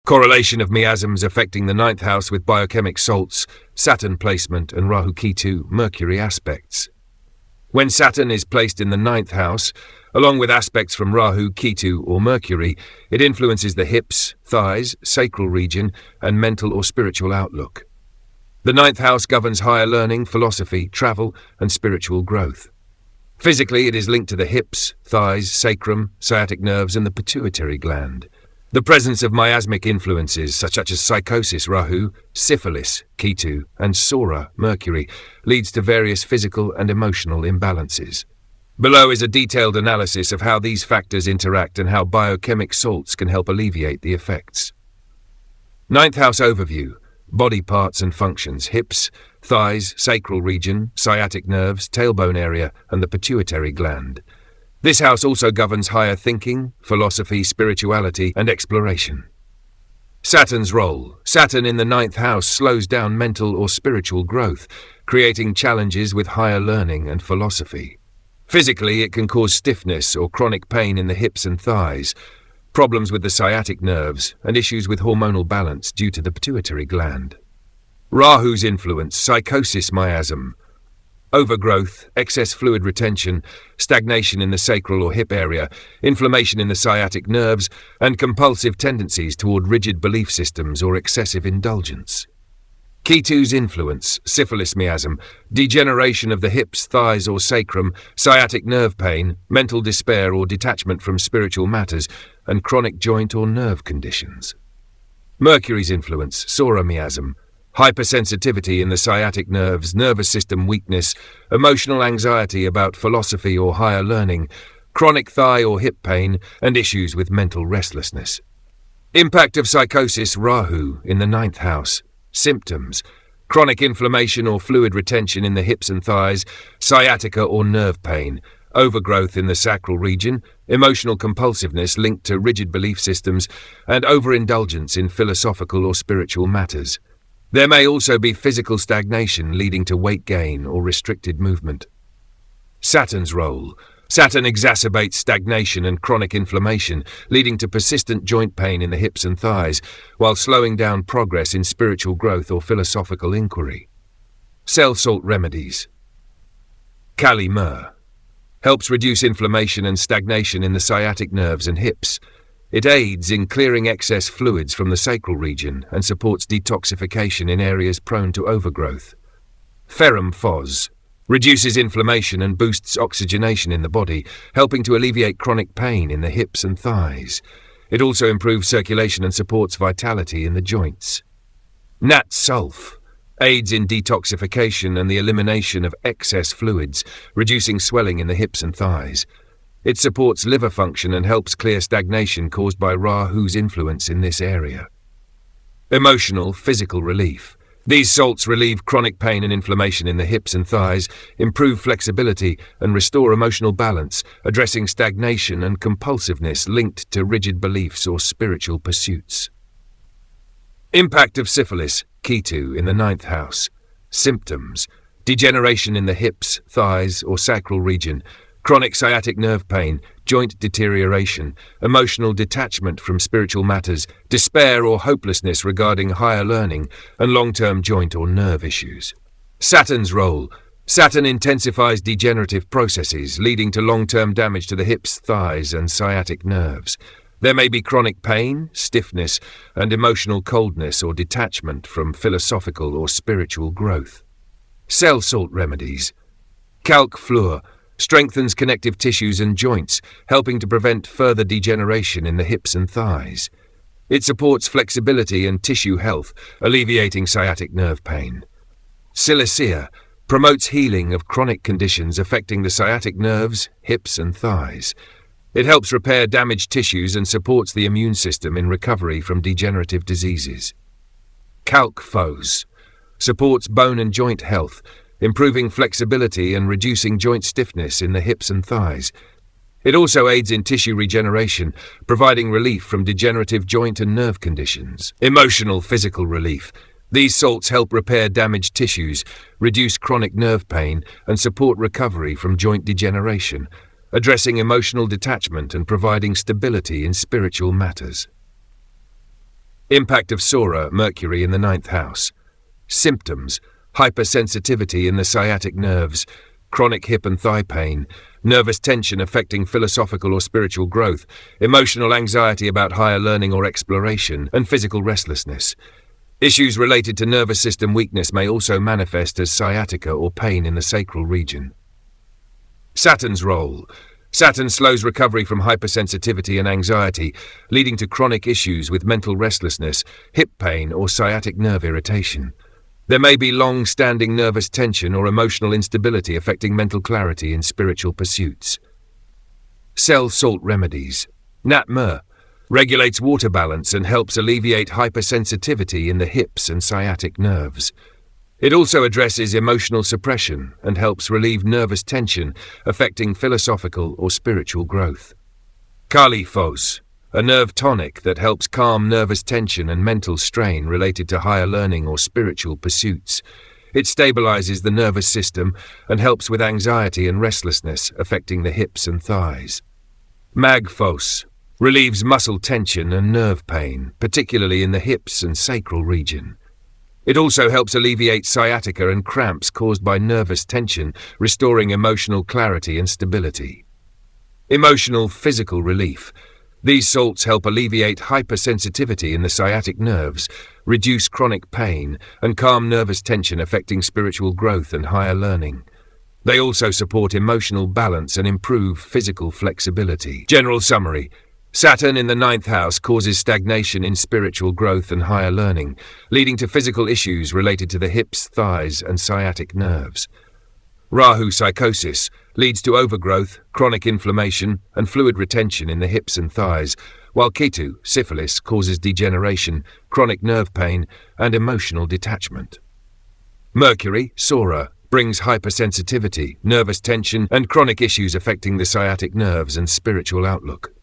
Correlation of miasms affecting the ninth house with biochemic salts, Saturn placement and Rahu Ketu, Mercury aspects. When Saturn is placed in the ninth house, along with aspects from Rahu, Ketu or Mercury, it influences the hips, thighs, sacral region and mental or spiritual outlook. The ninth house governs higher learning, philosophy, travel and spiritual growth. Physically, it is linked to the hips, thighs, sacrum, sciatic nerves and the pituitary gland. The presence of miasmic influences such as Sycosis, Rahu, Syphilis, Ketu, and Psora, Mercury, leads to various physical and emotional imbalances. Below is a detailed analysis of how these factors interact and how biochemic salts can help alleviate the effects. Ninth house overview: body parts and functions, hips, thighs, sacral region, sciatic nerves, tailbone area, and the pituitary gland. This house also governs higher thinking, philosophy, spirituality, and exploration. Saturn's role: Saturn in the ninth house slows down mental or spiritual growth, creating challenges with higher learning and philosophy. Physically, it can cause stiffness or chronic pain in the hips and thighs, problems with the sciatic nerves, and issues with hormonal balance due to the pituitary gland. Rahu's influence: Sycosis, miasm, overgrowth, excess fluid retention, stagnation in the sacral or hip area, inflammation in the sciatic nerves, and compulsive tendencies toward rigid belief systems or excessive indulgence. Ketu's influence: Syphilis, miasm, degeneration of the hips, thighs or sacrum, sciatic nerve pain, mental despair or detachment from spiritual matters, and chronic joint or nerve conditions. Mercury's influence: Psora, miasm, hypersensitivity in the sciatic nerves, nervous system weakness, emotional anxiety about philosophy or higher learning, chronic thigh or hip pain, and issues with mental restlessness. Impact of Sycosis, Rahu, in the ninth house. Symptoms: chronic inflammation or fluid retention in the hips and thighs, sciatica or nerve pain, overgrowth in the sacral region, emotional compulsiveness linked to rigid belief systems, and overindulgence in philosophical or spiritual matters. There may also be physical stagnation leading to weight gain or restricted movement. Saturn's role: Saturn exacerbates stagnation and chronic inflammation, leading to persistent joint pain in the hips and thighs, while slowing down progress in spiritual growth or philosophical inquiry. Cell salt remedies: Kali Myrrh helps reduce inflammation and stagnation in the sciatic nerves and hips. It aids in clearing excess fluids from the sacral region and supports detoxification in areas prone to overgrowth. Ferrum Phos reduces inflammation and boosts oxygenation in the body, helping to alleviate chronic pain in the hips and thighs. It also improves circulation and supports vitality in the joints. Nat Sulph aids in detoxification and the elimination of excess fluids, reducing swelling in the hips and thighs. It supports liver function and helps clear stagnation caused by Rahu's influence in this area. Emotional, physical relief: these salts relieve chronic pain and inflammation in the hips and thighs, improve flexibility, and restore emotional balance, addressing stagnation and compulsiveness linked to rigid beliefs or spiritual pursuits. Impact of Syphilis, Ketu, in the ninth house. Symptoms: degeneration in the hips, thighs, or sacral region, chronic sciatic nerve pain, joint deterioration, emotional detachment from spiritual matters, despair or hopelessness regarding higher learning, and long-term joint or nerve issues. Saturn's role: Saturn intensifies degenerative processes, leading to long-term damage to the hips, thighs, and sciatic nerves. There may be chronic pain, stiffness, and emotional coldness or detachment from philosophical or spiritual growth. Cell salt remedies: Calc fluor strengthens connective tissues and joints, helping to prevent further degeneration in the hips and thighs. It supports flexibility and tissue health, alleviating sciatic nerve pain. Silicea promotes healing of chronic conditions affecting the sciatic nerves, hips and thighs. It helps repair damaged tissues and supports the immune system in recovery from degenerative diseases. Calc Phos supports bone and joint health, improving flexibility and reducing joint stiffness in the hips and thighs. It also aids in tissue regeneration, providing relief from degenerative joint and nerve conditions. Emotional, physical relief: these salts help repair damaged tissues, reduce chronic nerve pain, and support recovery from joint degeneration, addressing emotional detachment and providing stability in spiritual matters. Impact of Psora, Mercury in the ninth house. Symptoms: hypersensitivity in the sciatic nerves, chronic hip and thigh pain, nervous tension affecting philosophical or spiritual growth, emotional anxiety about higher learning or exploration, and physical restlessness. Issues related to nervous system weakness may also manifest as sciatica or pain in the sacral region. Saturn's role. Saturn slows recovery from hypersensitivity and anxiety, leading to chronic issues with mental restlessness, hip pain, or sciatic nerve irritation. There may be long-standing nervous tension or emotional instability affecting mental clarity in spiritual pursuits. Cell salt remedies. Nat Mur regulates water balance and helps alleviate hypersensitivity in the hips and sciatic nerves. It also addresses emotional suppression and helps relieve nervous tension affecting philosophical or spiritual growth. Kali Phos, a nerve tonic that helps calm nervous tension and mental strain related to higher learning or spiritual pursuits. It stabilizes the nervous system and helps with anxiety and restlessness affecting the hips and thighs. Mag Phos relieves muscle tension and nerve pain, particularly in the hips and sacral region. It also helps alleviate sciatica and cramps caused by nervous tension, restoring emotional clarity and stability. Emotional physical relief. These salts help alleviate hypersensitivity in the sciatic nerves, reduce chronic pain, and calm nervous tension affecting spiritual growth and higher learning. They also support emotional balance and improve physical flexibility. General summary. Saturn in the ninth house causes stagnation in spiritual growth and higher learning, leading to physical issues related to the hips, thighs, and sciatic nerves. Rahu Sycosis leads to overgrowth, chronic inflammation, and fluid retention in the hips and thighs, while Ketu, Syphilis, causes degeneration, chronic nerve pain, and emotional detachment. Mercury, Psora, brings hypersensitivity, nervous tension, and chronic issues affecting the sciatic nerves and spiritual outlook.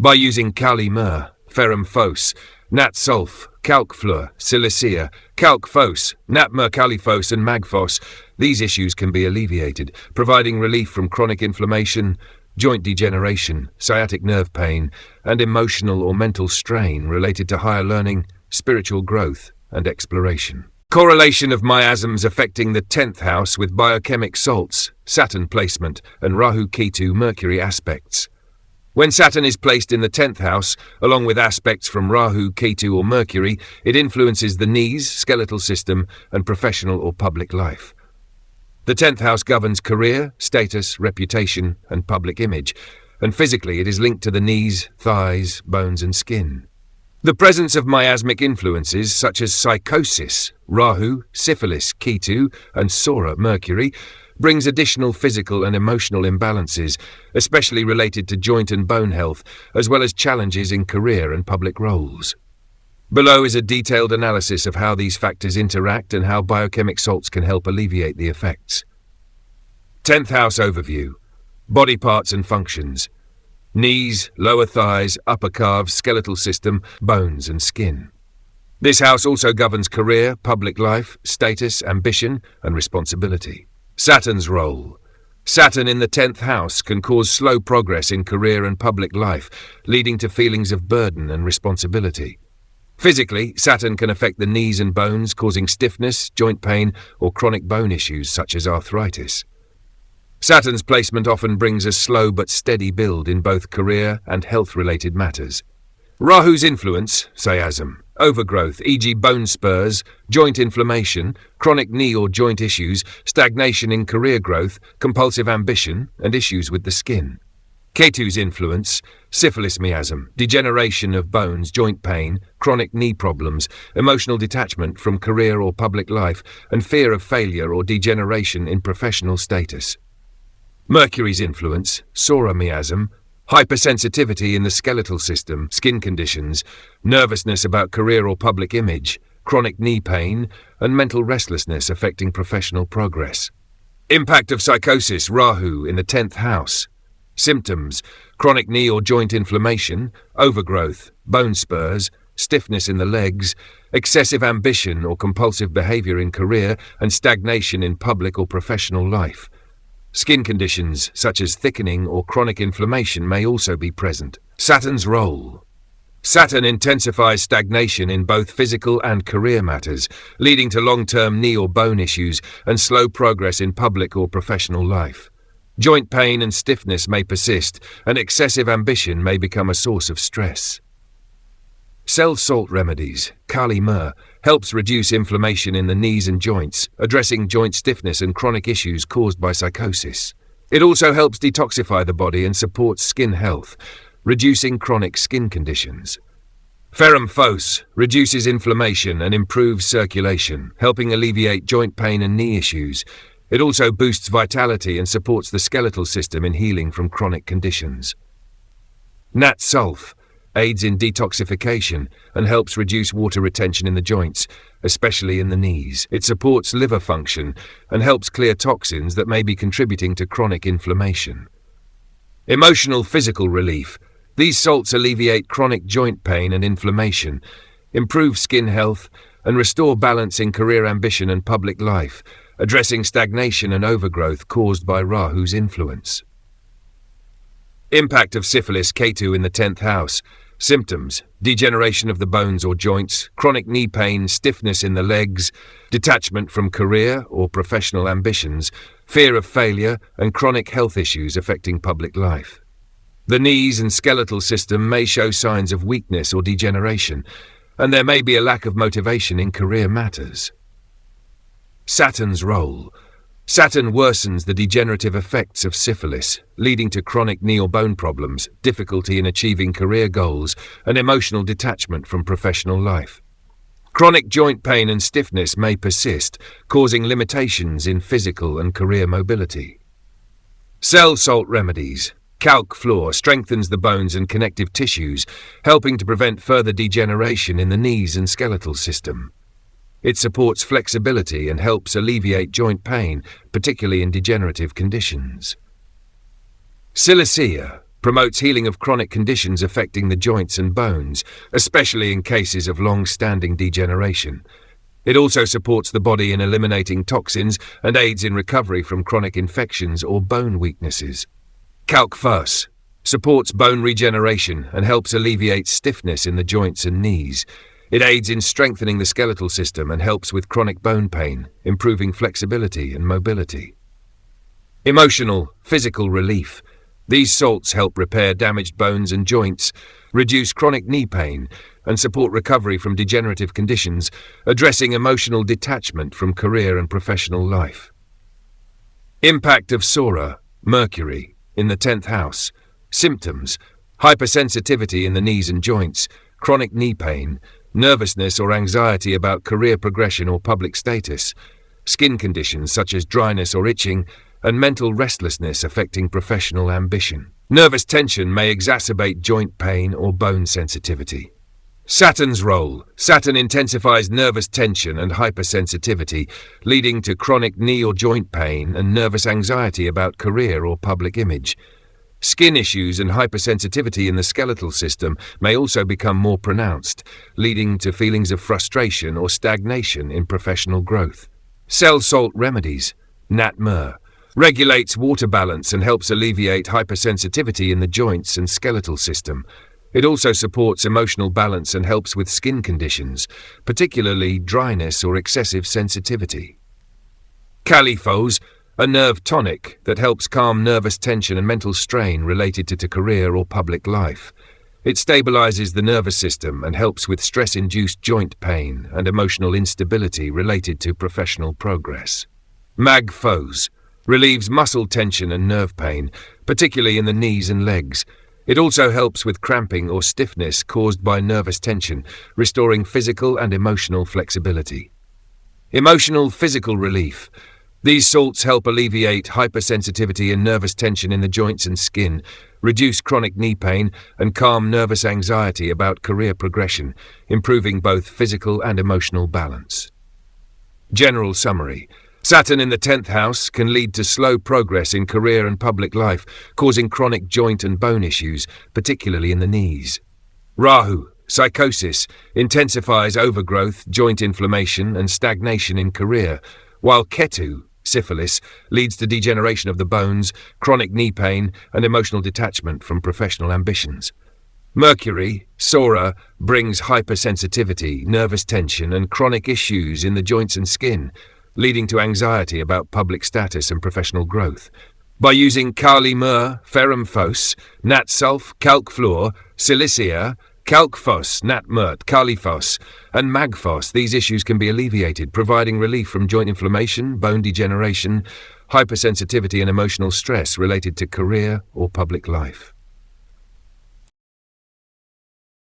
By using Kali Mur, Ferrum Phos, Nat Sulf, Calc Fleur, Silicea, Calc Phos, Nat Mur Kali Phos, and Mag Phos, these issues can be alleviated, providing relief from chronic inflammation, joint degeneration, sciatic nerve pain, and emotional or mental strain related to higher learning, spiritual growth, and exploration. Correlation of miasms affecting the 10th house with biochemic salts, Saturn placement, and Rahu Ketu Mercury aspects. When Saturn is placed in the 10th house, along with aspects from Rahu, Ketu, or Mercury, it influences the knees, skeletal system, and professional or public life. The 10th house governs career, status, reputation, and public image, and physically it is linked to the knees, thighs, bones, and skin. The presence of miasmic influences such as Sycosis, Rahu, Syphilis, Ketu, and Psora, Mercury, brings additional physical and emotional imbalances, especially related to joint and bone health, as well as challenges in career and public roles. Below is a detailed analysis of how these factors interact and how biochemic salts can help alleviate the effects. 10th house overview. Body parts and functions. Knees, lower thighs, upper calves, skeletal system, bones and skin. This house also governs career, public life, status, ambition, and responsibility. Saturn's role. Saturn in the 10th house can cause slow progress in career and public life, leading to feelings of burden and responsibility. Physically, Saturn can affect the knees and bones, causing stiffness, joint pain, or chronic bone issues such as arthritis. Saturn's placement often brings a slow but steady build in both career and health-related matters. Rahu's influence, Miasm, overgrowth, e.g. bone spurs, joint inflammation, chronic knee or joint issues, stagnation in career growth, compulsive ambition, and issues with the skin. Ketu's influence, syphilis miasm, degeneration of bones, joint pain, chronic knee problems, emotional detachment from career or public life, and fear of failure or degeneration in professional status. Mercury's influence, Psora miasm, hypersensitivity in the skeletal system, skin conditions, nervousness about career or public image, chronic knee pain, and mental restlessness affecting professional progress. Impact of Sycosis, Rahu, in the 10th house. Symptoms: chronic knee or joint inflammation, overgrowth, bone spurs, stiffness in the legs, excessive ambition or compulsive behavior in career, and stagnation in public or professional life. Skin conditions such as thickening or chronic inflammation may also be present. Saturn's role. Saturn intensifies stagnation in both physical and career matters, leading to long-term knee or bone issues and slow progress in public or professional life. Joint pain and stiffness may persist, and excessive ambition may become a source of stress. Cell salt remedies, Kali Myrrh, helps reduce inflammation in the knees and joints, addressing joint stiffness and chronic issues caused by psychosis. It also helps detoxify the body and supports skin health, reducing chronic skin conditions. Ferrum Phos reduces inflammation and improves circulation, helping alleviate joint pain and knee issues. It also boosts vitality and supports the skeletal system in healing from chronic conditions. Nat Sulph aids in detoxification and helps reduce water retention in the joints, especially in the knees. It supports liver function and helps clear toxins that may be contributing to chronic inflammation. Emotional physical relief. These salts alleviate chronic joint pain and inflammation, improve skin health, and restore balance in career ambition and public life, addressing stagnation and overgrowth caused by Rahu's influence. Impact of Syphilis, Ketu in the 10th house. Symptoms: degeneration of the bones or joints, chronic knee pain, stiffness in the legs, detachment from career or professional ambitions, fear of failure, and chronic health issues affecting public life. The knees and skeletal system may show signs of weakness or degeneration, and there may be a lack of motivation in career matters. Saturn's role. Saturn worsens the degenerative effects of syphilis, leading to chronic knee or bone problems, difficulty in achieving career goals, and emotional detachment from professional life. Chronic joint pain and stiffness may persist, causing limitations in physical and career mobility. Cell salt remedies. Calc floor strengthens the bones and connective tissues, helping to prevent further degeneration in the knees and skeletal system. It supports flexibility and helps alleviate joint pain, particularly in degenerative conditions. Silicea promotes healing of chronic conditions affecting the joints and bones, especially in cases of long-standing degeneration. It also supports the body in eliminating toxins and aids in recovery from chronic infections or bone weaknesses. Calc Phos supports bone regeneration and helps alleviate stiffness in the joints and knees. It aids in strengthening the skeletal system and helps with chronic bone pain, improving flexibility and mobility. Emotional, physical relief. These salts help repair damaged bones and joints, reduce chronic knee pain, and support recovery from degenerative conditions, addressing emotional detachment from career and professional life. Impact of Psora, Mercury, in the 10th house. Symptoms: hypersensitivity in the knees and joints, chronic knee pain, nervousness or anxiety about career progression or public status, skin conditions such as dryness or itching, and mental restlessness affecting professional ambition. Nervous tension may exacerbate joint pain or bone sensitivity. Saturn's role. Saturn intensifies nervous tension and hypersensitivity, leading to chronic knee or joint pain and nervous anxiety about career or public image. Skin issues and hypersensitivity in the skeletal system may also become more pronounced, leading to feelings of frustration or stagnation in professional growth. Cell salt remedies. Nat Myrrh regulates water balance and helps alleviate hypersensitivity in the joints and skeletal system. It also supports emotional balance and helps with skin conditions, particularly dryness or excessive sensitivity. Kali Phos, a nerve tonic that helps calm nervous tension and mental strain related to career or public life. It stabilizes the nervous system and helps with stress-induced joint pain and emotional instability related to professional progress. Mag Phos relieves muscle tension and nerve pain, particularly in the knees and legs. It also helps with cramping or stiffness caused by nervous tension, restoring physical and emotional flexibility. Emotional physical relief. These salts help alleviate hypersensitivity and nervous tension in the joints and skin, reduce chronic knee pain, and calm nervous anxiety about career progression, improving both physical and emotional balance. General summary. Saturn in the 10th house can lead to slow progress in career and public life, causing chronic joint and bone issues, particularly in the knees. Rahu, Sycosis, intensifies overgrowth, joint inflammation, and stagnation in career, while Ketu, Syphilis, leads to degeneration of the bones, chronic knee pain, and emotional detachment from professional ambitions. Mercury, Psora, brings hypersensitivity, nervous tension, and chronic issues in the joints and skin, leading to anxiety about public status and professional growth. By using Kali Myrrh, Ferrum Phos, Nat Sulph, Calc Fluor, Silicea, Calc Phos, Nat Mert, Kali Phos, and Mag Phos, these issues can be alleviated, providing relief from joint inflammation, bone degeneration, hypersensitivity, and emotional stress related to career or public life.